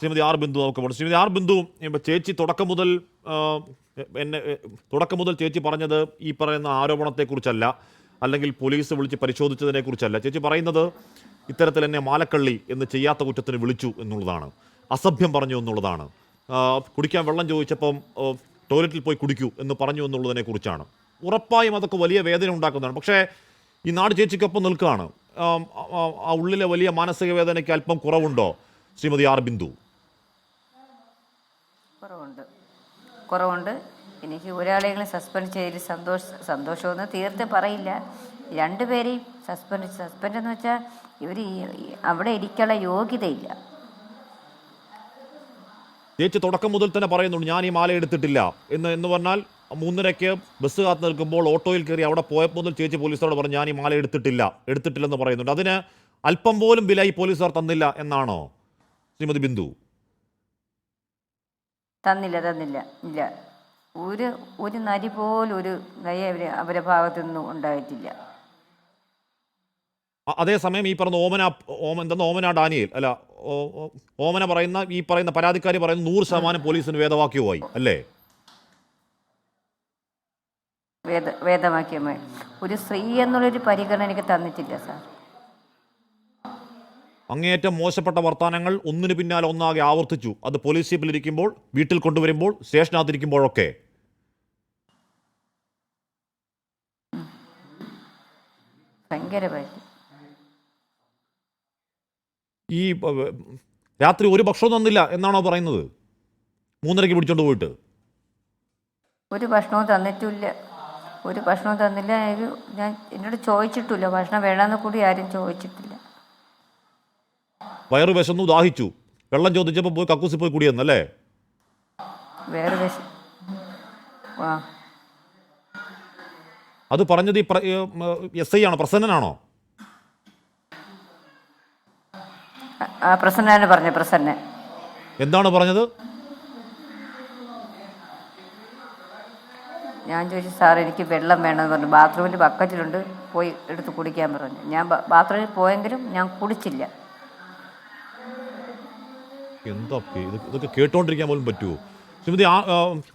Shrimati R Bindu നമുക്ക് പോകണം. Shrimati R Bindu, ചേച്ചി തുടക്കം മുതൽ ചേച്ചി പറഞ്ഞത് ഈ പറയുന്ന ആരോപണത്തെക്കുറിച്ചല്ല, അല്ലെങ്കിൽ പോലീസ് വിളിച്ച് പരിശോധിച്ചതിനെക്കുറിച്ചല്ല. ചേച്ചി പറയുന്നത് ഇത്തരത്തിൽ എന്നെ മാലക്കള്ളി എന്ന് ചെയ്യാത്ത കുറ്റത്തിന് വിളിച്ചു എന്നുള്ളതാണ്, അസഭ്യം പറഞ്ഞു എന്നുള്ളതാണ്, കുടിക്കാൻ വെള്ളം ചോദിച്ചപ്പം ടോയ്ലറ്റിൽ പോയി കുടിക്കൂ എന്ന് പറഞ്ഞു എന്നുള്ളതിനെ കുറിച്ചാണ്. ഉറപ്പായും അതൊക്കെ വലിയ വേദന ഉണ്ടാക്കുന്നതാണ്. പക്ഷേ ഈ നാട് ചേച്ചിക്കൊപ്പം നിൽക്കുകയാണ്. ആ ഉള്ളിലെ വലിയ മാനസിക വേദനയ്ക്ക് അല്പം കുറവുണ്ടോ ശ്രീമതി ആർ ബിന്ദു? കുറവുണ്ട്. എനിക്ക് ഒരാളെങ്കിലും സസ്പെൻഡ് ചെയ്ത് സന്തോഷമൊന്നും തീർത്ത് പറയില്ല. രണ്ടുപേരെയും സസ്പെൻഡ് എന്ന് വെച്ചാൽ ഇവർ അവിടെ ഇരിക്കാനുള്ള യോഗ്യതയില്ല. ചേച്ചി തുടക്കം മുതൽ തന്നെ പറയുന്നുണ്ട് ഞാൻ ഈ മാല എടുത്തിട്ടില്ല എന്ന് പറഞ്ഞാൽ 3:30 ബസ് കാത്ത് നിൽക്കുമ്പോൾ ഓട്ടോയിൽ കയറി അവിടെ പോയപ്പോൾ മുതൽ ചേച്ചി പോലീസുകാരോട് പറഞ്ഞു ഞാൻ ഈ മാല എടുത്തിട്ടില്ലെന്ന് പറയുന്നുണ്ട്. അതിന് അല്പം പോലും വില ഈ പോലീസുകാർ തന്നില്ല എന്നാണോ ശ്രീമതി ബിന്ദു? തന്നില്ല. ഇല്ല, ഒരു നരി പോലും ഒരു നയ അവരുടെ ഭാഗത്തു നിന്നും ഉണ്ടായിട്ടില്ല. അതേസമയം ഈ പറഞ്ഞ ഓമന ഡാനിയേൽ അല്ല ഓമന പറയുന്ന ഈ പറയുന്ന പരാതിക്കാരി പറയുന്ന 100% പോലീസിന് വേദവാക്യവുമായി അല്ലേ? വേദവാക്യമായി ഒരു സ്ത്രീ എന്നുള്ളൊരു പരിഗണന എനിക്ക് തന്നിട്ടില്ല സാർ. അങ്ങേയറ്റം മോശപ്പെട്ട വർത്തമാനങ്ങൾ ഒന്നിനു പിന്നാലെ ഒന്നാകെ ആവർത്തിച്ചു. അത് പോലീസ് ജീപ്പിലിരിക്കുമ്പോൾ, വീട്ടിൽ കൊണ്ടുവരുമ്പോൾ, സ്റ്റേഷനകത്തിരിക്കുമ്പോഴൊക്കെ. ഭയങ്കരമായിട്ട് ഈ രാത്രി ഒരു ഭക്ഷണം തന്നില്ല എന്നാണോ പറയുന്നത്? 3:30 പിടിച്ചോണ്ട് പോയിട്ട് ഒരു ഭക്ഷണവും തന്നില്ല. ഞാൻ എന്നോട് ചോദിച്ചിട്ടില്ല, ഭക്ഷണം വേണമെന്ന് കൂടി ആരും ചോദിച്ചിട്ടില്ല. വയറു വിശന്നു, ദാഹിച്ചു, വെള്ളം ചോദിച്ചപ്പോൾ പോയി കക്കൂസിൽ പോയി കുടിയെന്നല്ലേ? അത് പറഞ്ഞത് SI ആണോ, പ്രസന്നനാണോ? പ്രസന്നനാണ് പറഞ്ഞത്. പ്രസന്നൻ എന്താണ് പറഞ്ഞത്? ഞാൻ ചോദിച്ചു സാർ എനിക്ക് വെള്ളം വേണമെന്ന് പറഞ്ഞു. ബാത്റൂമിൽ ബക്കറ്റിലുണ്ട്, പോയി എടുത്ത് കുടിക്കാൻ പറഞ്ഞു. ഞാൻ ബാത്റൂമിൽ പോയെങ്കിലും ഞാൻ കുടിച്ചില്ല. എന്താ ഇതൊക്കെ കേട്ടോണ്ടിരിക്കാൻ പോലും പറ്റുമോ ശ്രീമതി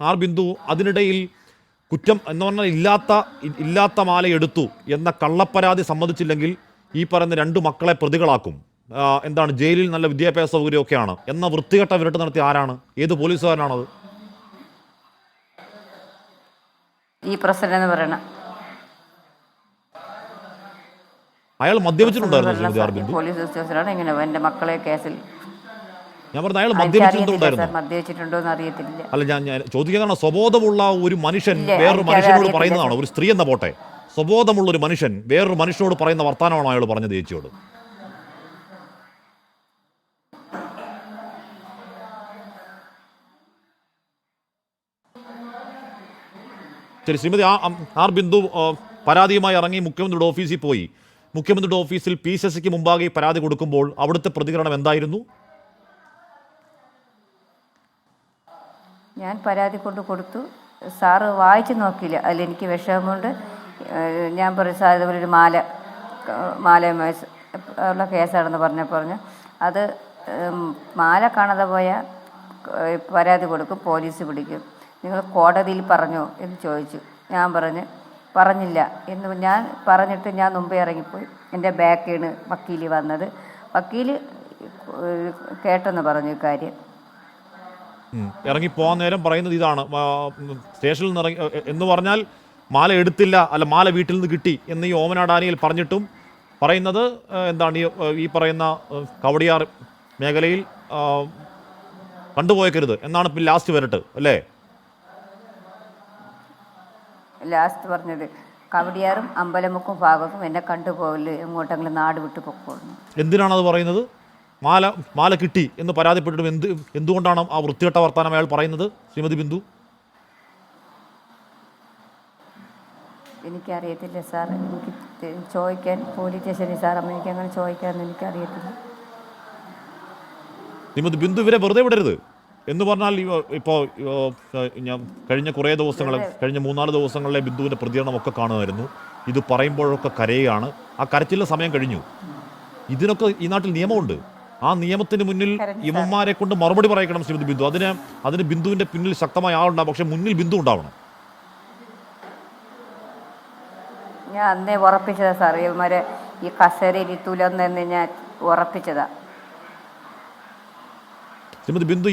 ആർ ബിന്ദു? അതിനിടയിൽ കുറ്റം എന്ന് പറഞ്ഞാൽ ഇല്ലാത്ത മാല എടുത്തു എന്ന കള്ളപ്പരാതി സമ്മതിച്ചില്ലെങ്കിൽ ഈ പറയുന്ന 2 മക്കളെ പ്രതികളാക്കും, എന്താണ് ജയിലിൽ നല്ല വിദ്യാഭ്യാസ സൗകര്യമൊക്കെയാണ് എന്ന വൃത്തികെട്ട വിരട്ട് നടത്തിയ ആരാണ്? ഏത് പോലീസുകാരനാണത്? ഈ പ്രസിഡന്റ് എന്ന് പറയണ അയാൾ മദ്യപിച്ചിട്ടുണ്ടായിരുന്നു പോലീസ് ഉദ്യോഗസ്ഥരാണ്. ഇങ്ങനെ എന്റെ മക്കളെ കേസിൽ ഞാൻ പറഞ്ഞ അയാൾ മദ്യപിച്ചിട്ടുണ്ടായിരുന്നു. മദ്യപിച്ചിട്ടുണ്ടോന്ന് അറിയത്തില്ല. അല്ല, ഞാൻ ചോദിക്കുന്നതാണ്, സ്വബോധമുള്ള ഒരു മനുഷ്യൻ വേറൊരു മനുഷ്യനോട് പറയുന്നതാണോ? ഒരു സ്ത്രീ എന്ന പോട്ടെ, സ്വബോധമുള്ള ഒരു മനുഷ്യൻ വേറൊരു മനുഷ്യനോട് പറയുന്ന വർത്താനമാണോ അയാൾ പറഞ്ഞത് ചേച്ചിയോട്? ശരി, ശ്രീമതി ആർ ബിന്ദു പരാതിയുമായി ഇറങ്ങി മുഖ്യമന്ത്രിയുടെ ഓഫീസിൽ പോയി. മുഖ്യമന്ത്രിയുടെ ഓഫീസിൽ PCSക്ക് മുമ്പാകെ പരാതി കൊടുക്കുമ്പോൾ അവിടുത്തെ പ്രതികരണം എന്തായിരുന്നു? ഞാൻ പരാതി കൊടുത്തു. സാറ് വായിച്ചു നോക്കിയില്ല. അതിലെനിക്ക് വിഷമമുണ്ട്. ഞാൻ പറയും സാർ ഇതുപോലെ ഒരു മാലയുമായി ഉള്ള കേസാണെന്ന് പറഞ്ഞു അത് മാല കാണാതെ പോയാൽ പരാതി കൊടുക്കും, പോലീസ് പിടിക്കും. നിങ്ങൾ കോടതിയിൽ പറഞ്ഞോ എന്ന് ചോദിച്ചു. ഞാൻ പറഞ്ഞില്ല എന്ന് ഞാൻ പറഞ്ഞിട്ട് ഞാൻ മുമ്പേ ഇറങ്ങിപ്പോയി. എൻ്റെ ബാക്കാണ് വക്കീൽ വന്നത്. വക്കീൽ കേട്ടെന്ന് പറഞ്ഞു കാര്യം. ഇറങ്ങിപ്പോകാൻ നേരം പറയുന്നത് ഇതാണ്, സ്റ്റേഷനിൽ നിന്ന് ഇറങ്ങി എന്ന് പറഞ്ഞാൽ മാല എടുത്തില്ല, അല്ല മാല വീട്ടിൽ നിന്ന് കിട്ടി എന്ന് ഈ ഓമന ഡാനിയേൽ പറഞ്ഞിട്ടും പറയുന്നത് എന്താണ്, ഈ പറയുന്ന കവടിയാർ മേഖലയിൽ കണ്ടുപോയേക്കരുത് എന്നാണ് പിന്നെ ലാസ്റ്റ് വരട്ട് അല്ലേ? ലാസ്റ്റ് പറഞ്ഞത് കവടിയാറും അമ്പലമുക്കും ഭാഗത്തും എന്നെ കണ്ടുപോകല്, എങ്ങോട്ടെങ്കിലും നാട് വിട്ടു പൊക്കോളുന്നു. എന്തിനാണത് പറയുന്നത്? മാല കിട്ടി എന്ന് പരാതിപ്പെട്ടിട്ടും എന്തുകൊണ്ടാണ് ആ വൃത്തികെട്ട വർത്താനം അയാൾ പറയുന്നത് ശ്രീമതി ബിന്ദു? എനിക്കറിയത്തില്ല സാർ. എനിക്ക് ചോദിക്കാൻ പോലീസ് സ്റ്റേഷനിൽ സാർ എനിക്ക് അങ്ങനെ ചോദിക്കാമെന്ന് എനിക്കറിയത്തില്ല. ശ്രീമതി ബിന്ദു ഇവരെ വെറുതെ വിടരുത് എന്ന് പറഞ്ഞാൽ ഇപ്പോൾ ഞാൻ കഴിഞ്ഞ 3-4 ദിവസങ്ങളിലെ ബിന്ദുവിൻ്റെ പ്രതികരണമൊക്കെ കാണുമായിരുന്നു. ഇത് പറയുമ്പോഴൊക്കെ കരയുകയാണ്. ആ കരച്ചിലെ സമയം കഴിഞ്ഞു. ഇതിനൊക്കെ ഈ നാട്ടിൽ നിയമമുണ്ട്. ആ നിയമത്തിന് മുന്നിൽ കറക്റ്റ് ഇവന്മാരെ കൊണ്ട് മറുപടി പറയിക്കണം ശ്രീമതി ബിന്ദു. അതിന് ബിന്ദുവിന്റെ പിന്നിൽ ശക്തമായ ആളുണ്ടാവും, പക്ഷെ മുന്നിൽ ബിന്ദു ഉണ്ടാവണം. ഞാൻ അന്നേ ഉറപ്പിച്ചതാ സാർ, ഇവന്മാരെ ഈ കസേരയിൽ ഇരുത്തൂലെന്ന് ഞാൻ ഉറപ്പിച്ചതാ. ശ്രീമതി ബിന്ദു,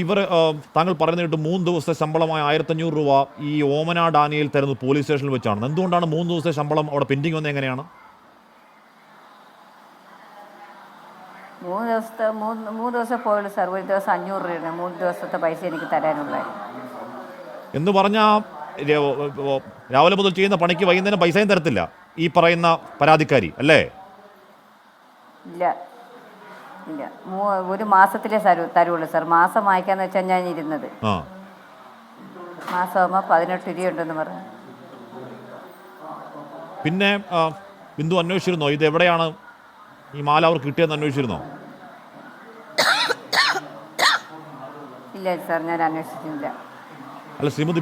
താങ്കൾ പറയുന്ന കേട്ട് 3 ദിവസത്തെ ശമ്പളമായ 1500 രൂപ ഈ ഓമന ഡാനിയിൽ തരുന്നത് പോലീസ് സ്റ്റേഷനിൽ വെച്ചാണ്. എന്തുകൊണ്ടാണ് 3 ദിവസത്തെ ശമ്പളം അവിടെ പെൻഡിങ് വന്നത്? എങ്ങനെയാണ്? 3 ദിവസം പോയുള്ളൂ സാർ. ഒരു ദിവസം 500 രൂപയാണ്. 3 ദിവസത്തെ പൈസ എനിക്ക് തരാനുള്ളത് എന്ന് പറഞ്ഞാൽ രാവിലെ മുതൽ ചെയ്യുന്ന പണിക്ക് വൈകുന്നേരം പൈസയും തരത്തില്ല ഈ പറയുന്ന പരാതിക്കാരി, അല്ലേ? ഇല്ല ഇല്ല, ഒരു മാസത്തിലേ തരുള്ളൂ സാർ. മാസം വായിക്കാന്ന് വെച്ചാൽ ഞാൻ ഇരുന്നത്. മാസമാകുമ്പോൾ 18 രൂപയുണ്ടെന്ന് പറഞ്ഞു. പിന്നെ ബിന്ദു അന്വേഷിച്ചിരുന്നോ ഇത് എവിടെയാണ് ഈ മാല അവർക്ക് കിട്ടിയെന്ന് അന്വേഷിച്ചിരുന്നോ? ഇല്ല സാർ, ഞാൻ അന്വേഷിച്ചിട്ടില്ല. അല്ല, ശ്രീമതി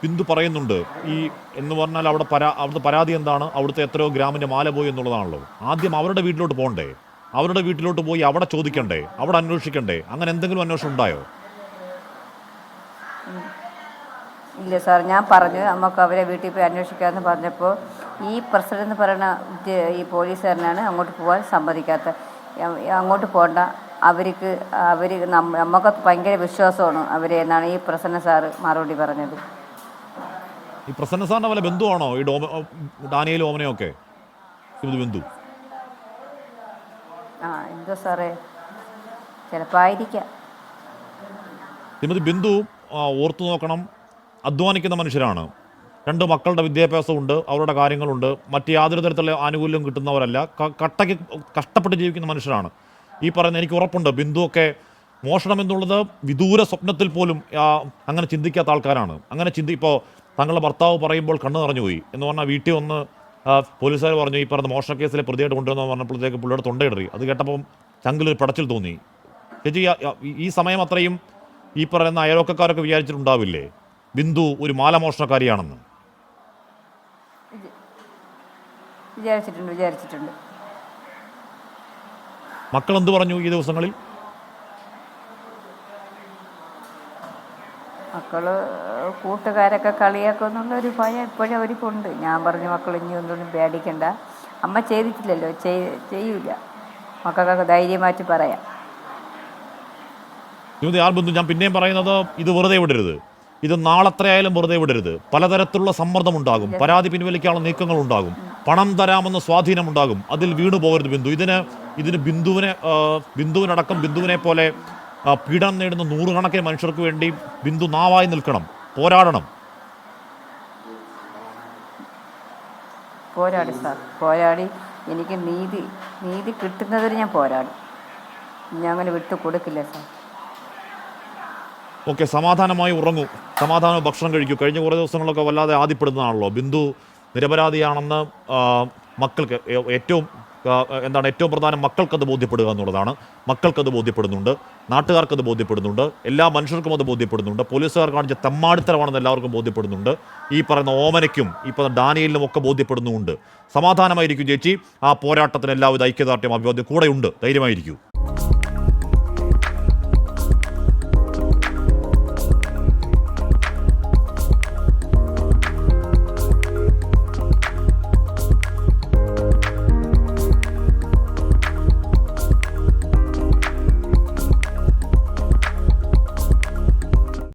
ബിന്ദു പറയുന്നുണ്ട് ഈ എന്ന് പറഞ്ഞാൽ അവിടുത്തെ പരാതി എന്താണ്? അവിടുത്തെ എത്രയോ ഗ്രാമിൻ്റെ മാല പോയി എന്നുള്ളതാണല്ലോ. ആദ്യം അവരുടെ വീട്ടിലോട്ട് പോകണ്ടേ? അവരുടെ വീട്ടിലോട്ട് പോയി അവിടെ ചോദിക്കണ്ടേ? അവിടെ അന്വേഷിക്കണ്ടേ? അങ്ങനെ എന്തെങ്കിലും അന്വേഷണം ഉണ്ടായോ? ഇല്ല സാർ, ഞാൻ പറഞ്ഞു നമുക്ക് അവരെ വീട്ടിൽ പോയി അന്വേഷിക്കാമെന്ന് പറഞ്ഞപ്പോൾ ഈ പ്രസിഡന്റ് എന്ന് പറയുന്ന ഈ പോലീസുകാരനാണ് അങ്ങോട്ട് പോകാൻ സമ്മതിക്കാത്ത. അങ്ങോട്ട് പോകണ്ട, നമുക്ക് ഭയങ്കര വിശ്വാസമാണ് അവരെ എന്നാണ് ഈ പ്രസന്ന സാറ് മറുപടി പറഞ്ഞത്. ഈ പ്രസന്ന സാറിൻ്റെ വല്ല ബന്ധുവാണോ ഈ ഡാനിയലും ഓമനയും ഒക്കെ? ബിന്ദു എന്തോ സാറേ, ചിലപ്പോൾ ആയിരിക്കാം. ശ്രീമതി ബിന്ദു ഓർത്തു നോക്കണം, അധ്വാനിക്കുന്ന മനുഷ്യരാണ്. 2 മക്കളുടെ വിദ്യാഭ്യാസമുണ്ട്, അവരുടെ കാര്യങ്ങളുണ്ട്, മറ്റ് യാതൊരു തരത്തിലുള്ള ആനുകൂല്യം കിട്ടുന്നവരല്ല. കട്ടയ്ക്ക് കഷ്ടപ്പെട്ട് ജീവിക്കുന്ന മനുഷ്യരാണ്. ഈ പറയുന്ന എനിക്ക് ഉറപ്പുണ്ട് ബിന്ദുവൊക്കെ മോഷണം എന്നുള്ളത് വിദൂര സ്വപ്നത്തിൽ പോലും അങ്ങനെ ചിന്തിക്കാത്ത ആൾക്കാരാണ്. അങ്ങനെ ഇപ്പോൾ തങ്ങളുടെ ഭർത്താവ് പറയുമ്പോൾ കണ്ണു നിറഞ്ഞുപോയി എന്ന് പറഞ്ഞാൽ വീട്ടിൽ വന്ന് പോലീസുകാർ പറഞ്ഞു ഈ പറഞ്ഞ മോഷണ കേസിലെ പ്രതിയായിട്ട് കൊണ്ടുവന്ന് പറഞ്ഞപ്പോഴത്തേക്ക് പുള്ളിയുടെ തൊണ്ടയിടറി. അത് കേട്ടപ്പം ചങ്കിലൊരു പടച്ചിൽ തോന്നി. ചേച്ചി, ഈ സമയം അത്രയും ഈ പറയുന്ന അയൽവക്കക്കാരൊക്കെ വിചാരിച്ചിട്ടുണ്ടാവില്ലേ ബിന്ദു ഒരു മാലമോഷണക്കാരിയാണെന്ന്? വിചാരിച്ചിട്ടുണ്ട്. മക്കൾ എന്ത് പറഞ്ഞു ഈ ദിവസങ്ങളിൽ? മക്കള് കൂട്ടുകാരൊക്കെ കളിയാക്കുന്നുള്ള ഒരു ഭയം ഇപ്പോഴും അവർക്കുണ്ട്. ഞാൻ പറഞ്ഞു മക്കൾ ഇനി ഒന്നും പേടിക്കണ്ട, അമ്മ ചെയ്തിട്ടില്ലല്ലോ, ചെയ്യൂല, മക്കൾക്കൊക്കെ ധൈര്യമായിട്ട് പറയാം. ബിന്ദു, ഞാൻ പിന്നെയും പറയുന്നത് ഇത് വെറുതെ വിടരുത്. ഇത് നാളെത്രയായാലും വെറുതെ വിടരുത്. പലതരത്തിലുള്ള സമ്മർദ്ദമുണ്ടാകും, പരാതി പിൻവലിക്കാനുള്ള നീക്കങ്ങൾ ഉണ്ടാകും, പണം തരാമെന്ന സ്വാധീനമുണ്ടാകും. അതിൽ വീണു പോകരുത് ബിന്ദു. ഇതിന് ബിന്ദുവിനടക്കം ബിന്ദുവിനെ പോലെ പീഡനം നേടുന്ന 100 കണക്കിന് മനുഷ്യർക്ക് വേണ്ടി ബിന്ദു നാവായി നിൽക്കണം, പോരാടണം. പോരാടി സാർ, പോരാടി എനിക്ക് നീതി കിട്ടുന്നതിന് ഞാൻ പോരാടി. ഞാൻ അങ്ങനെ വിട്ടു കൊടുക്കില്ല സാർ. ഓക്കെ, സമാധാനമായി ഉറങ്ങൂ, സമാധാനം ഭക്ഷണം കഴിക്കൂ. കഴിഞ്ഞ കുറേ ദിവസങ്ങളൊക്കെ വല്ലാതെ ആദ്യപ്പെടുന്നതാണല്ലോ. ബിന്ദു നിരപരാധിയാണെന്ന് മക്കൾക്ക് ഏറ്റവും പ്രധാനം മക്കൾക്കത് ബോധ്യപ്പെടുക എന്നുള്ളതാണ്. മക്കൾക്കത് ബോധ്യപ്പെടുന്നുണ്ട്, നാട്ടുകാർക്കത് ബോധ്യപ്പെടുന്നുണ്ട്, എല്ലാ മനുഷ്യർക്കും അത് ബോധ്യപ്പെടുന്നുണ്ട്. പോലീസുകാർ കാണിച്ച തെമ്മാടിത്തരമാണെന്ന് എല്ലാവർക്കും ബോധ്യപ്പെടുന്നുണ്ട്. ഈ പറയുന്ന ഓമനയ്ക്കും ഈ പറയുന്ന ഡാനിയലിനും ഒക്കെ ബോധ്യപ്പെടുന്നുമുണ്ട്. സമാധാനമായിരിക്കും ചേച്ചി. ആ പോരാട്ടത്തിന് എല്ലാവിധ ഐക്യദാർഢ്യം അഭിവാദ്യം കൂടെയുണ്ട്. ധൈര്യമായിരിക്കൂ.